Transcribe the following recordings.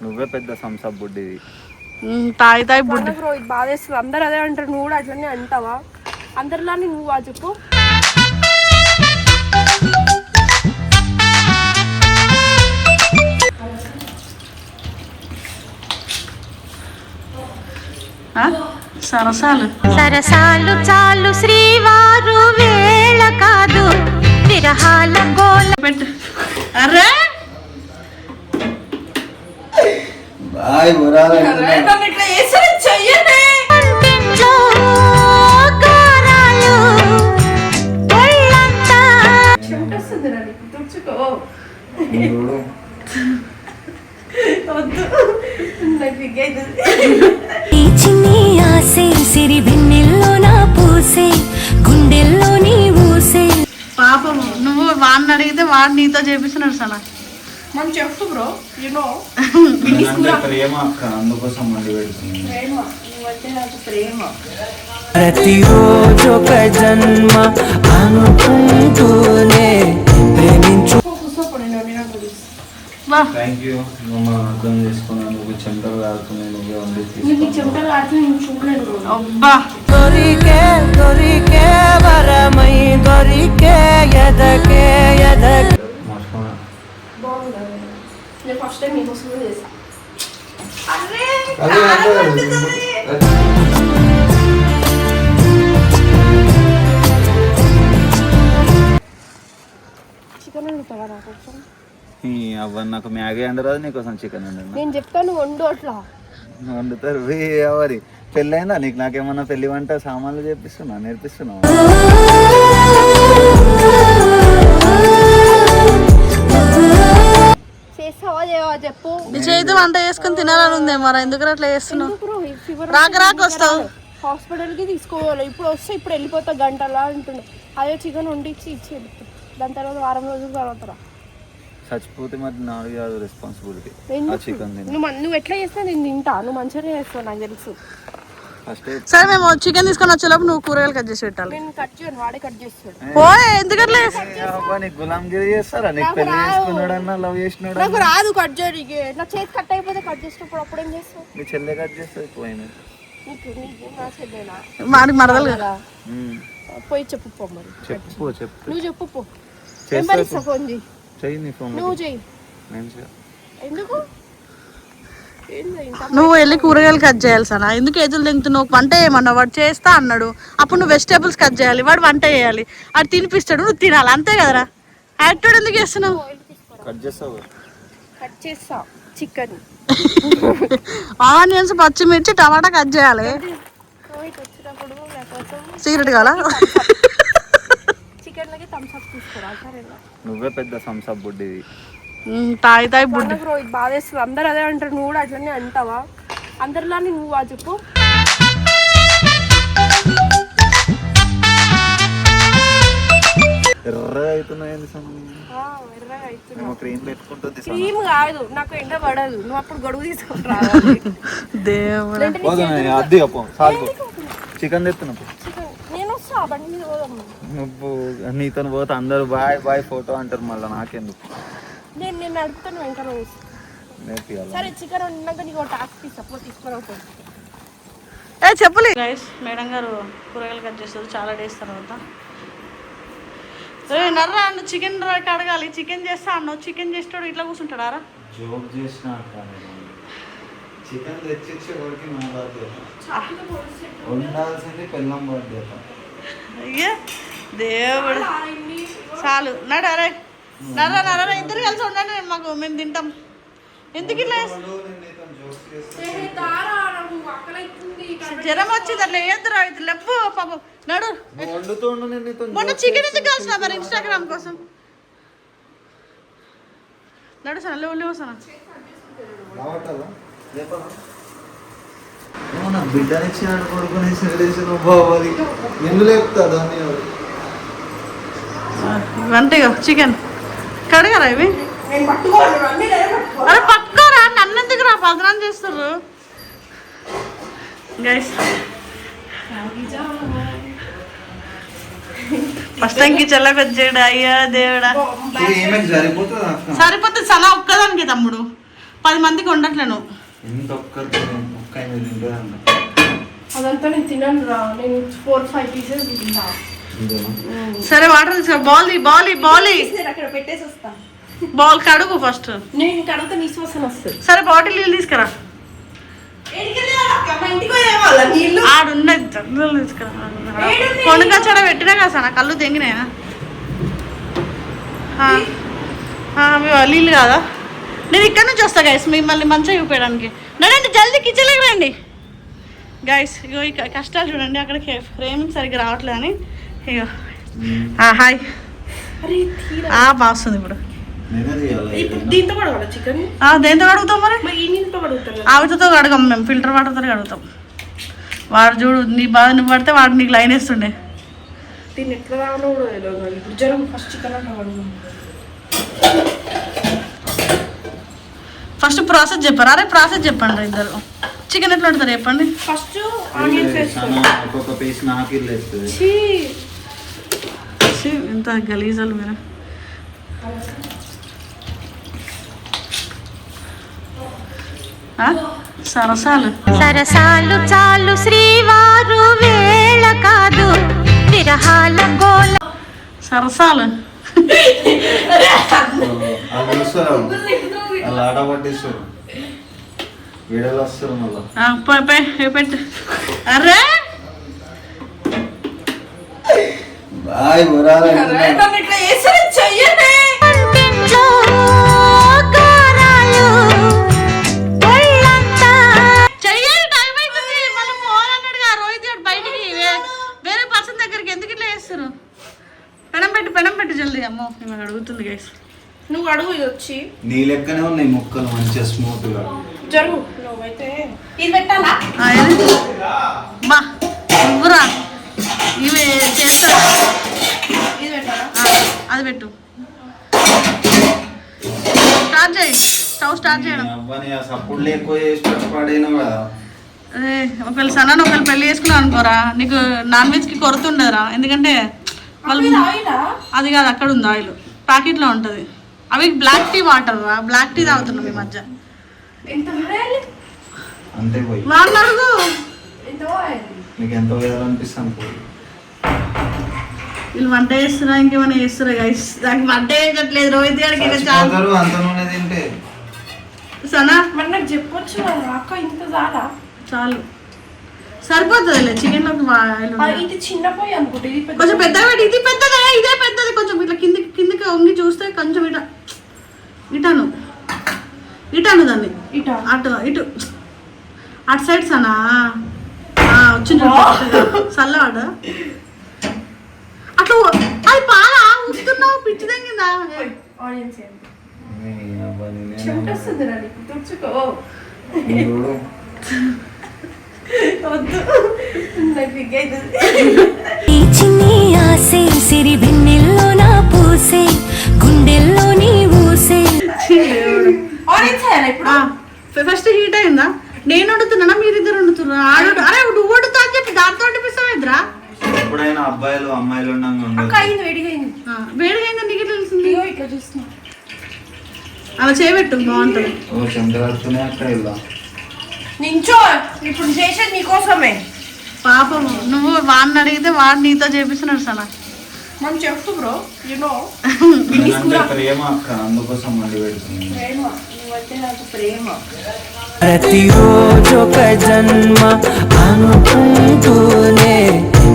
నువ్వే పెద్ద థమ్స్అప్ బుడ్డిది. తాయి తాయి బుడ్డి బాధేస్తుంది. అందరు అదే అంటారు, నువ్వు కూడా అట్లనే అంటావా? అందరిలానే నువ్వు చెప్పు. సరసాలు సరసాలు చాలు శ్రీవారు వేళ కాదు విరహాల గోల పెట్టు. అరే బాయ్ మురాల ఒంటింట్లో గారాలు ఒళ్ళంతా ఈ చిన్ని ఆసే సిరి వెన్నెల్లో నా పూసే గుండెల్లో నీ ఊసే. పాపం నువ్వు వాడిని అడిగితే వాడు నీతో చేపిస్తున్నాడు సలా. మనం చెప్పు బ్రో, యూనో ప్రేమ అక్క, అందుకోసం మండి పెడుతుంది. ప్రతిరోజు ఒక జన్మ అనుకుంటూనే ప్రేమించు. Thank you. నువ్వు అర్థం చేసుకున్నాను. నువ్వు చెమటలు కాడుతున్నాయి, నువ్వే వండి అబ్బా దొరికే దొరికే వరమై దొరికే ఎదకే ఎదకే. ఫస్ట్ టైం మీకోసం చేసా. చికెన్ వండుతావా నా కోసం? అవ్వ నాకు మ్యాగీ అండరాదు, నీకోసం చికెన్ అండి. నేను చెప్తాను వండు. అట్లా వండుతారు ఎవరి పెళ్ళైందా నీకు? నాకేమన్నా పెళ్లి వంట సామాన్లు చేపిస్తున్నా, నేర్పిస్తున్నా? చేస్తావా చేయవా చెప్పు. నీ చేతి వంట చేసుకుని తినాలని ఉంది మరి, ఎందుకు అట్లా చేస్తున్నావు? రాక రాక వస్తావు. హాస్పిటల్కి తీసుకోవాలి. ఇప్పుడు వస్తే ఇప్పుడు వెళ్ళిపోతా గంటలా అంటుండే. అదే చికెన్ వండి ఇచ్చి దాని తర్వాత వారం రోజులు తర్వాత చచ్చిపోతే మరి నాది కాదు రెస్పాన్సిబిలిటీ. చికెన్ నువ్వు ఎట్లా చేస్తావు? నేను తింటా. నువ్వు మంచిగానే చేస్తావు నాకు తెలుసు. సరే మేము చికెన్ తీసుకొని వచ్చేలోపు నువ్వు కూరగాయలు కట్ చేసి పెట్టాలి. నేను కట్ చేయను, వాడే కట్ చేస్తాడు. ఎందుకట్లా గులాంగిరి చేస్తారా? నీకు పెళ్లి చేసుకున్నాడన్నా లవ్ చేసినాడు. నాకు రాదు కట్ చేయడానికి. నా చేతి కట్ అయిపోతే కట్ చేసినప్పుడు అప్పుడు ఏం చేస్తావు? నీ చెల్లె కట్ చేస్తుంది పోయిన. నా చెల్లెనా? మాడికి మరదలు కదా. పోయి చెప్పు పో. మరి చెప్పు చెప్పు నువ్వు చెప్పు పో. ఫోన్ చెయ్యి, నీ ఫోన్ నువ్వు చెయ్యి. ఎందుకు? నువ్వు వెళ్ళి కూరగాయలు కట్ చేయాలి సనా. ఎందుకు ఎదురు తింటున్నావు? వంట చేయమన్నావు, వాడు చేస్తా అన్నాడు. అప్పుడు నువ్వు వెజిటేబుల్స్ కట్ చేయాలి, వాడు వంట చేయాలి. అది తినిపిస్తాడు, నువ్వు తినాలి, అంతే కదరా. యాక్టివ్ ఎందుకు చేస్తున్నావు? కట్ చేస్తా చికెన్, ఆనియన్స్, పచ్చిమిర్చి, టమాటా కట్ చేయాలి. సిగరెట్ కావాలా? చికెన్ లకి థమ్స్ అప్ తీసుకురా. సరేనా? నువ్వే పెద్ద థమ్స్అప్ బుడ్డిది. తాయి తాయి బుడ్డి బాధేస్తుంది. అందరు అదే అంటారు, నువ్వు కూడా అట్లనే అంటావా? అందరిలానే నువ్వు చెప్పు. ఎర్రగా అవుతున్నాయి. క్రీమ్ కాదు, నాకు ఎండ పడదు. నువ్వు అప్పుడు గొడుగు తీసుకుంటా. చికెన్ తెస్తున్నప్పుడు నేను వస్తా బండి మీద పోదాము. నువ్వు నీతో పోతే అందరు బాయ్ బాయ్ ఫోటో అంటారు, మళ్ళీ నాకెందుకు? నేను నడుపుతాను వెంటనే నేర్పియాలి. సరే చికెన్ వండినాక నీకు టాస్క్ ఇస్తా, తీసుకురాకపోతే. చెప్పలే గైస్, మేడం గారు కూరగాయలు కట్ చేస్తారు చాలా డేస్ తర్వాత. నర్రా నువ్వు చికెన్ అడగాలి. చికెన్ చేస్తా అన్నావు, చికెన్ చేస్తాడు ఇట్లా కూర్చుంటాడారా? జోక్ చేసిన చికెన్ తెచ్చిచ్చే వాడికి నా బాధ్యత, ఉండాల్సింది పెళ్ళం బాధ్యత. అయ్యా దేవుడు చాలు. నడు అరే నర్రా ఇద్దరు కలిసి ఉండండి, మాకు మేము తింటాం. ఎందుకు ఇట్లా జ్వరం వచ్చింది అట్లా వేద్దరు అయితే లేపు పాపం. నడు మొన్న చికెన్ ఎందుకు కాల్సిన మరి ఇన్స్టాగ్రామ్ కోసం? నడు సన లేవు సన బిడ్డనిచ్చి కొడుకునేసి బాబోది ఎందుకు లేపుతాడు అని. వంటగా చికెన్ కడగరా ఇవి? అరే పట్టుకోరా, నన్ను ఎందుకు రా పదనాలు చేస్తారు గైస్. ఫస్ట్ టైం కిచెన్ లోకి వచ్చాడు. అయ్యా దేవుడా, ఏమైనా సరిపోతుంది అక్క. సరిపోతుంది సలా ఒక్కదానికి తమ్ముడు, 10 మందికి ఉండట్లేను. ఎంత ఒక్క అదంతా నేను తినను రా, నేను 4-5 పీసెస్ తింటా. సరే వాటర్ తీసుకో. బాల్ అక్కడ పెట్టేసి వస్తా. బాల్ కడుగు ఫస్ట్. నేను కడిగితే నీ వాసన వస్తుంది. సరే బాటిల్ నీళ్ళు తీసుకురా. ఆడున్నది తీసుకురా. కొనుకొచ్చాడ పెట్టినా కదా సార్, కళ్ళు తెంగినాయా నీళ్ళు కాదా? నేను ఇక్కడ నుంచి వస్తా గైస్, మిమ్మల్ని మంచిగా చూపించడానికి. రండి జల్దీ కిచెన్లోకి రండి గైస్. ఇగో ఇక కష్టాలు చూడండి, అక్కడికి ఫ్రేమింగ్ సరిగ్గా రావట్లేదని. ఇగో హాయ్ బాగుంది ఇప్పుడు. దీంతో కూడా చికెన్ దేంతో కడుగుతాం మరి? ఈ నీళ్ళతో కడుగుతాను. ఆవిడతో కడగం మేము, ఫిల్టర్ వాటర్తో కడుగుతాం. వాడు చూడు నీ బాధ నువ్వు పడితే వాడు నీకు లైన్ వేస్తుండే. దీన్ని ఎట్లా రావడం కూడా తెలియదు. ఇప్పుడు జ్వరం ఫస్ట్ చికెన్ అంటే కడుగు. ఫస్ట్ ప్రాసెస్ చెప్పారు. అరే ప్రాసెస్ చెప్పండి ఇద్దరు. చికెన్ ఎట్లా వండుతారు చెప్పండి. ఫస్ట్ ఆనియన్స్ వేస్తాను. ఒక్కొక్క పీస్ నాకు వేస్తుంది. ఎంత గలీజాలు మీరు. సరసాలు సరసాలు చాలు శ్రీవారు వేళ కాదు విరహాల గోల. సరసాలు అది చూస్తారు, అలా ఆడబట్టేస్తారు, వీడియోలు వస్తారు మళ్ళీ. పెట్టు. అరే బాయ్ వంటింట్లో కారాలు ఒళ్ళంతా చెయ్యాలి, టైం అవుతుంది. మళ్ళీ పోవాలన్నాడుగా రోహిత్ గారు బయటికి, వేరే పర్సన్ దగ్గరికి. ఎందుకు ఇట్లా చేస్తారు? పెనం పెట్టు జల్దీ. అమ్మో మేము అడుగుతుంది గైస్. నువ్వు అడుగు. ఇది వచ్చి నీ లెక్కనే ఉన్నాయి ముక్కలు మంచిగా స్మూత్ గా. జరుగు. నువ్వైతే ఇది పెట్టాలా? బా నువ్వురా ఇవి చేస్తా. ఇది పెట్టాలా? అది పెట్టు. స్టార్ట్ చేయి. స్టవ్ స్టార్ట్ చేయడం. అవ్వని ఆ సప్పుడు ఎక్కువ చేసి పడేను కదా. అదే ఒకవేళ సన్నాను ఒకవేళ పెళ్లి చేసుకున్నావు అనుకోరా, నీకు నాన్ వెజ్కి కొరత ఉండదురా. ఎందుకంటే వాళ్ళు అది కాదు, అక్కడ ఉంది ఆయిల్, ప్యాకెట్లో ఉంటుంది. అవి బ్లాక్ టీ వాటర్ రా, బ్లాక్ టీ తాగుతున్నాం ఈ మధ్య. అంతే పోయి వాళ్ళు అడుగు. నీకు ఎంత వేయాలనిపిస్తుంది. వీళ్ళు వంట చేస్తున్నా ఇంకేమైనా చేస్తున్నా గైస్. నాకు వంట చేయట్లేదు రోహిత్ గారికి. అంత నూనె తింటే సనా మరి నాకు చెప్పొచ్చు అక్క, ఇంత చాలా చాలు సరిపోతుంది. చికెన్ లోకి ఇది చిన్న పోయి అనుకుంటే ఇది కొంచెం పెద్దగా పెట్టి. ఇది పెద్దదే, ఇదే పెద్దది. కొంచెం ఇట్లా కిందికి వంగి చూస్తే కొంచెం ఇటాను దాన్ని ఇటు అటు సైడ్ సనా వచ్చింది చల్లవాడ అట్లా. అది పాలా ఉస్తున్నావు పిచ్చి తగ్గిందా? ఆనియన్స్ ఈ చిన్ని ఆసే సిరి వెన్నెల్లో నా పూసే గుండెల్లో నీ ఊసే. ఫస్ట్ హీట్ అయిందా? నేను వండుతున్నా, మీరిద్దరు వండుతున్నా. అరే నువ్వు వండుతా అని చెప్పి దాంతో వండిపిస్తావేద్రా. ఎప్పుడైనా అబ్బాయిలు అమ్మాయిలు వేడిగా అయిందా? నీకు తెలిసింది ఇట్లా చూస్తున్నా. అలా చేయబెట్టు బాగుంటుంది. నించో, ఇప్పుడు చేసేది నీకోసమే. పాపం నువ్వు వాడిని అడిగితే వాడు నీతో చేపిస్తున్నాడు సనా. మనం చెప్తూ బ్రో, యూనో ప్రేమ అక్క, అందుకోసం మండి పెడుతుంది. ప్రేమ, నువ్వంటే నాకు ప్రేమ. ప్రతిరోజు ఒక జన్మ అనుకుంటూనే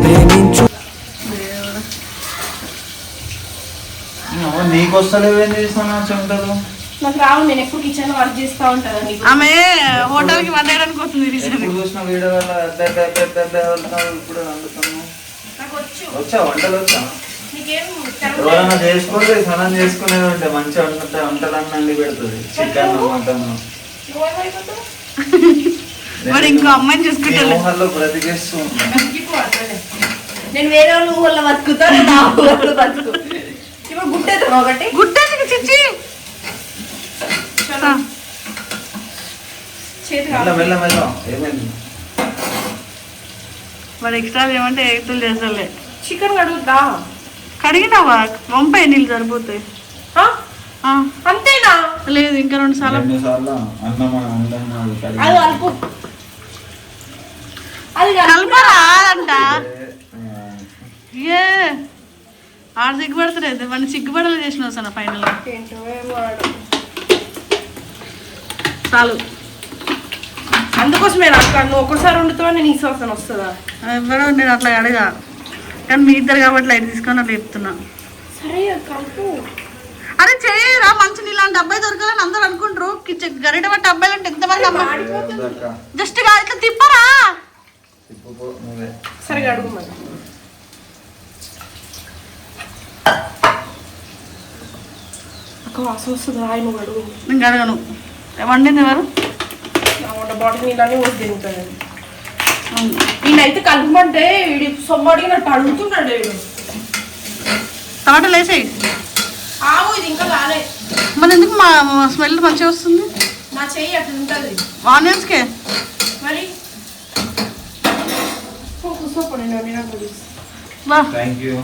ప్రేమించు. నీకు వస్తలేవేం చేస్తాను చెమటలు? నాకు రావు, నేను ఎప్పుడు కిచెన్ లో వర్క్ చేస్తా ఉంటాను. ఆమె హోటల్ కి వండడానికి వస్తుంది. చూసిన వీడియో ఇప్పుడు వండుతాను. వచ్చా వంటలు వచ్చా? ఎవరైనా చేసుకోండి, స్నానం చేసుకునేది ఉంటే మంచిగా వంటలన్నీ అన్ని పెడుతుంది. చికెన్ మటన్ మరి ఇంకో అమ్మాయిని చూసుకుంటే ఊహల్లో బ్రతికేస్తూ నేను వేరే వాళ్ళు ఊళ్ళ బతుకుతాను, నా ఊళ్ళో బతుకు. ఇప్పుడు గుట్టేది ఒకటి గుట్టేది చిచ్చి మెల్ల మెల్ల ఏమైంది? మరి ఎక్స్ట్రా ఏమంటే ఎగుతులు చేస్తాలే. చికెన్ కడుగుతా. కడిగినావా? వంపే నీళ్ళు సరిపోతాయి. ఆ? ఆ, అంతేనా? లేదు ఇంకా 2 సార్లు. 2 సార్లు అన్నం అది కలుపు. అది కలపరా అంట. ఏ ఆడ సిగ్గుపడతలేదు, వాడిని సిగ్గుపడలే చేసినావు సార్ ఫైనల్. ఏంటో ఏమో ఆడు. చాలు. అందుకోసమే అట్లా నువ్వు ఒకసారి వండుతావా నేను ఈ సంవత్సరం వస్తుందా? ఎవరో నేను అట్లా అడిగా, కానీ మీ ఇద్దరు కాబట్టి లైట్ తీసుకొని అట్లా చెప్తున్నా. సరే కలుపు. అరే చేయరా, మంచి ఇలాంటి అబ్బాయి దొరకాలని అందరూ అనుకుంటారు. గరిట పట్టి అబ్బాయిలు అంటే ఎంతమంది అమ్మాయి. జస్ట్ ఇట్లా తిప్పరా. సరే అడుగు మరి. అక్క వాసన వస్తుంది. ఆయన నువ్వు అడుగు. నేను అడగను. వండింది ఎవరు? బాటిల్ నీళ్ళని పోసి తింటాను. ఈయనైతే కలుపుమంటే వీడి సొమ్ము అడిగినట్టు అడుగుతున్నాడు. వీడు టమాటాలు వేసేయి. ఆవు ఇది ఇంకా కాలే. మరి ఎందుకు మా స్మెల్ మంచిగా వస్తుంది? నా చెయ్యి అట్లా ఉంటుంది ఆనియన్స్కే. మరి కూర్చోపడి బా థ్యాంక్ యూ.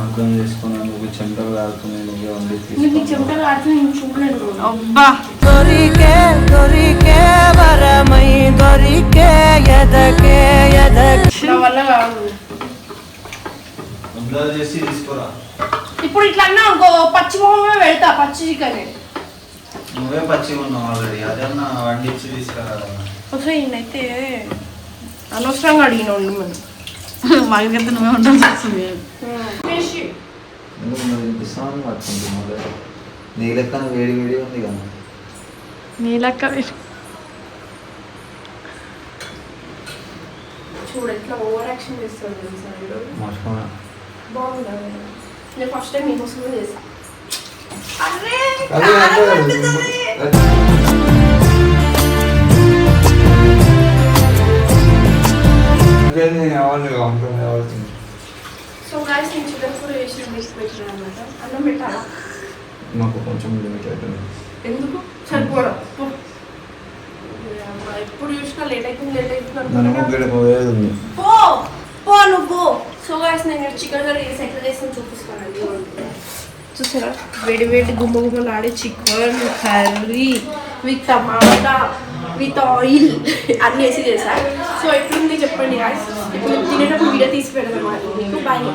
అర్థం చేసుకున్నాను. నువ్వు చెమటలు కాడుతున్నాయి, నువ్వే వండి నీకు చెమటలు ఆడుతూ నేను చూడలేదు. అబ్బా దొరికే దొరికే వరమై దొరికే ఎదకే ఎదకే నా వల్ల కాదు. అందరూ చేసి తీసుకురా. ఇప్పుడు ఇట్లా అన్నా ఇంకో పచ్చి మొహమే వెళ్తా. పచ్చి చికెన్ నువ్వే పచ్చిగా ఉన్నావు ఆల్రెడీ. అదన్నా వండించి తీసుకురా. ఒకసారి ఈయనైతే అనవసరంగా అడిగిన మనం మాకైతే నువ్వే ఉండాల్సి వస్తుంది. ఎందుకు నువ్వు వినిపిస్తామని పట్టుకుంటున్నావు. నీ లెక్కన వేడి వేడి ఉంది కదా. నీ లెక్క చూడు ఎట్లా ఓవర్ యాక్షన్ చేస్తాడు. మర్చిపోయినా. బాగుందా? నేను ఫస్ట్ టైం మీకోసం కూడా చేసా. అరే సో గైస్ నేను చికెన్ కూడా వేసి పెట్టాను అనమాట. అన్నం పెట్టాలా? నాకు కొంచెం లిమిట్ అవుతుంది. ఎందుకు సరిపోవడం? ఎప్పుడు చూసినా లేట్ అవుతుంది పోయేది ఉంది. పో పో నువ్వు. సో గైస్ నేను చికెన్ కర్రీ వేసి ఎట్లా చేస్తాను చూపిస్తానండి. చూసారా వేడి వేడి గుమ్మ గుమ్మలు ఆడే chicken curry with tomato with oil అన్నీ వేసి చేసా. సో ఎట్లుంది చెప్పండి గాయస్. ఇప్పుడు తినేటప్పుడు వీడియో తీసి పెడదాం. బాయ్.